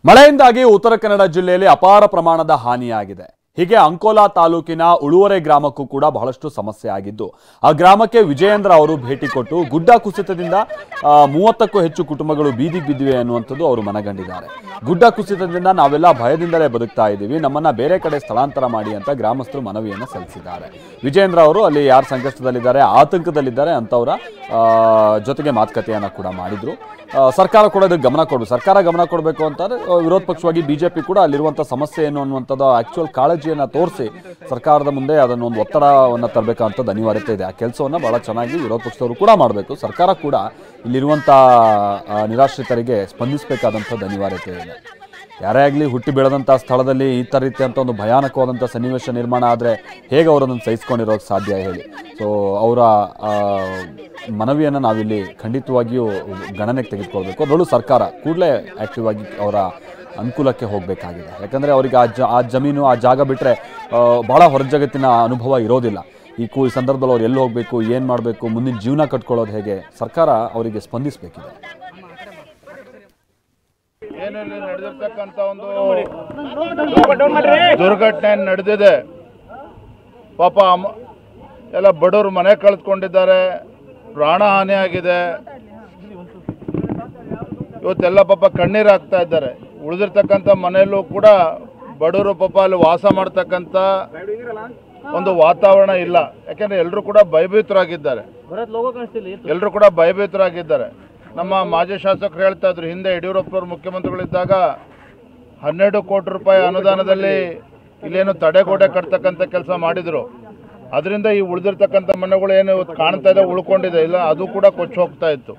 ಮಳೆಯಿಂದಾಗಿ ಉತ್ತರ ಕನ್ನಡ ಜಿಲ್ಲೆಯಲ್ಲಿ ಅಪಾರ ಪ್ರಮಾಣದ ಹಾನಿಯಾಗಿದೆ. ಹೀಗೆ ಅಂಕೋಲಾ ತಾಲೂಕಿನ ಉಳುವರೆ ಗ್ರಾಮಕ್ಕೂ ಕೂಡ ಬಹಳಷ್ಟು ಸಮಸ್ಯೆ ಆಗಿದ್ದು, ಆ ಗ್ರಾಮಕ್ಕೆ ವಿಜಯೇಂದ್ರ ಅವರು ಭೇಟಿ ಕೊಟ್ಟು ಗುಡ್ಡ ಕುಸಿತದಿಂದ 30ಕ್ಕೂ ಹೆಚ್ಚು ಕುಟುಂಬಗಳು ಬೀದಿಗೆ ಬಿದ್ದಿವೆ ಅನ್ನುವಂಥದ್ದು ಅವರು ಮನಗಂಡಿದ್ದಾರೆ. ಗುಡ್ಡ ಕುಸಿತದಿಂದ ನಾವೆಲ್ಲ ಭಯದಿಂದಲೇ ಬದುಕ್ತಾ ಇದ್ದೀವಿ, ನಮ್ಮನ್ನ ಬೇರೆ ಕಡೆ ಸ್ಥಳಾಂತರ ಮಾಡಿ ಅಂತ ಗ್ರಾಮಸ್ಥರು ಮನವಿಯನ್ನು ಸಲ್ಲಿಸಿದ್ದಾರೆ. ವಿಜಯೇಂದ್ರ ಅವರು ಅಲ್ಲಿ ಯಾರು ಸಂಕಷ್ಟದಲ್ಲಿದ್ದಾರೆ, ಆತಂಕದಲ್ಲಿದ್ದಾರೆ ಅಂತವರ ಜೊತೆಗೆ ಮಾತುಕತೆಯನ್ನು ಕೂಡ ಮಾಡಿದ್ರು. ಸರ್ಕಾರ ಕೂಡ ಇದಕ್ಕೆ ಗಮನ ಕೊಡಬೇಕು. ಸರ್ಕಾರ ಗಮನ ಕೊಡಬೇಕು ಅಂತಾರೆ. ವಿರೋಧ ಪಕ್ಷವಾಗಿ ಬಿಜೆಪಿ ಕೂಡ ಅಲ್ಲಿರುವಂಥ ಸಮಸ್ಯೆ ಏನು ಅನ್ನುವಂಥದ್ದು ಆಕ್ಚುಯಲ್ ಕಾಳಜಿಯನ್ನು ತೋರಿಸಿ ಸರ್ಕಾರದ ಮುಂದೆ ಅದನ್ನು ಒಂದು ಒತ್ತಡವನ್ನು ತರಬೇಕಂಥದ್ದು ಅನಿವಾರ್ಯತೆ ಇದೆ. ಆ ಕೆಲಸವನ್ನು ಬಹಳ ಚೆನ್ನಾಗಿ ವಿರೋಧ ಪಕ್ಷದವರು ಕೂಡ ಮಾಡಬೇಕು. ಸರ್ಕಾರ ಕೂಡ ಇಲ್ಲಿರುವಂಥ ನಿರಾಶ್ರಿತರಿಗೆ ಸ್ಪಂದಿಸಬೇಕಾದಂಥದ್ದು ಅನಿವಾರ್ಯತೆ ಇದೆ. ಯಾರೇ ಆಗಲಿ ಹುಟ್ಟಿ ಬೆಳೆದಂಥ ಸ್ಥಳದಲ್ಲಿ ಈ ಥರ ರೀತಿಯಂಥ ಒಂದು ಭಯಾನಕವಾದಂಥ ಸನ್ನಿವೇಶ ನಿರ್ಮಾಣ ಆದರೆ ಹೇಗೆ ಅವರನ್ನು ಸಹಿಸ್ಕೊಂಡಿರೋಕ್ಕೆ ಸಾಧ್ಯ ಹೇಳಿ. ಸೊ ಅವರ ಮನವಿಯನ್ನು ನಾವಿಲ್ಲಿ ಖಂಡಿತವಾಗಿಯೂ ಗಣನೆಗೆ ತೆಗೆದುಕೊಳ್ಬೇಕು. ಅದರಲ್ಲೂ ಸರ್ಕಾರ ಕೂಡಲೇ ಆ್ಯಕ್ಟಿವ್ ಆಗಿ ಅವರ ಅನುಕೂಲಕ್ಕೆ ಹೋಗಬೇಕಾಗಿದೆ. ಯಾಕಂದರೆ ಅವರಿಗೆ ಆ ಜಮೀನು ಆ ಜಾಗ ಬಿಟ್ಟರೆ ಭಾಳ ಹೊರ ಜಗತ್ತಿನ ಅನುಭವ ಇರೋದಿಲ್ಲ. ಈ ಸಂದರ್ಭದಲ್ಲಿ ಅವ್ರು ಎಲ್ಲಿ ಹೋಗಬೇಕು, ಏನು ಮಾಡಬೇಕು, ಮುಂದಿನ ಜೀವನ ಕಟ್ಕೊಳ್ಳೋದು ಹೇಗೆ, ಸರ್ಕಾರ ಅವರಿಗೆ ಸ್ಪಂದಿಸಬೇಕಿದೆ. ಏನಲ್ಲಿ ನಡೆದಿರ್ತಕ್ಕಂಥ ಒಂದು ದುರ್ಘಟನೆ ನಡೆದಿದೆ. ಪಾಪ ಎಲ್ಲ ಬಡವರು ಮನೆ ಕಳೆದುಕೊಂಡಿದ್ದಾರೆ, ಪ್ರಾಣ ಹಾನಿ ಆಗಿದೆ. ಇವತ್ತೆಲ್ಲ ಪಾಪ ಕಣ್ಣೀರು ಹಾಕ್ತಾ ಇದ್ದಾರೆ. ಉಳಿದಿರ್ತಕ್ಕಂಥ ಮನೆಯಲ್ಲೂ ಕೂಡ ಬಡವರು ಪಾಪ ಅಲ್ಲಿ ವಾಸ ಮಾಡ್ತಕ್ಕಂಥ ಒಂದು ವಾತಾವರಣ ಇಲ್ಲ. ಯಾಕೆಂದರೆ ಎಲ್ಲರೂ ಕೂಡ ಭಯಭೀತರಾಗಿದ್ದಾರೆ. ನಮ್ಮ ಮಾಜಿ ಶಾಸಕರು ಹೇಳ್ತಾ ಇದ್ರು, ಹಿಂದೆ ಯಡಿಯೂರಪ್ಪನವರು ಮುಖ್ಯಮಂತ್ರಿಗಳಿದ್ದಾಗ 12 ಕೋಟಿ ರೂಪಾಯಿ ಅನುದಾನದಲ್ಲಿ ಇಲ್ಲೇನು ತಡೆಗೋಡೆ ಕಟ್ತಕ್ಕಂಥ ಕೆಲಸ ಮಾಡಿದರು. ಅದರಿಂದ ಈ ಉಳಿದಿರ್ತಕ್ಕಂಥ ಮನೆಗಳು ಏನು ಕಾಣ್ತಾ ಇದೆ, ಉಳ್ಕೊಂಡಿದೆ, ಇಲ್ಲ ಅದು ಕೂಡ ಕೊಚ್ಚಿ ಹೋಗ್ತಾ ಇತ್ತು.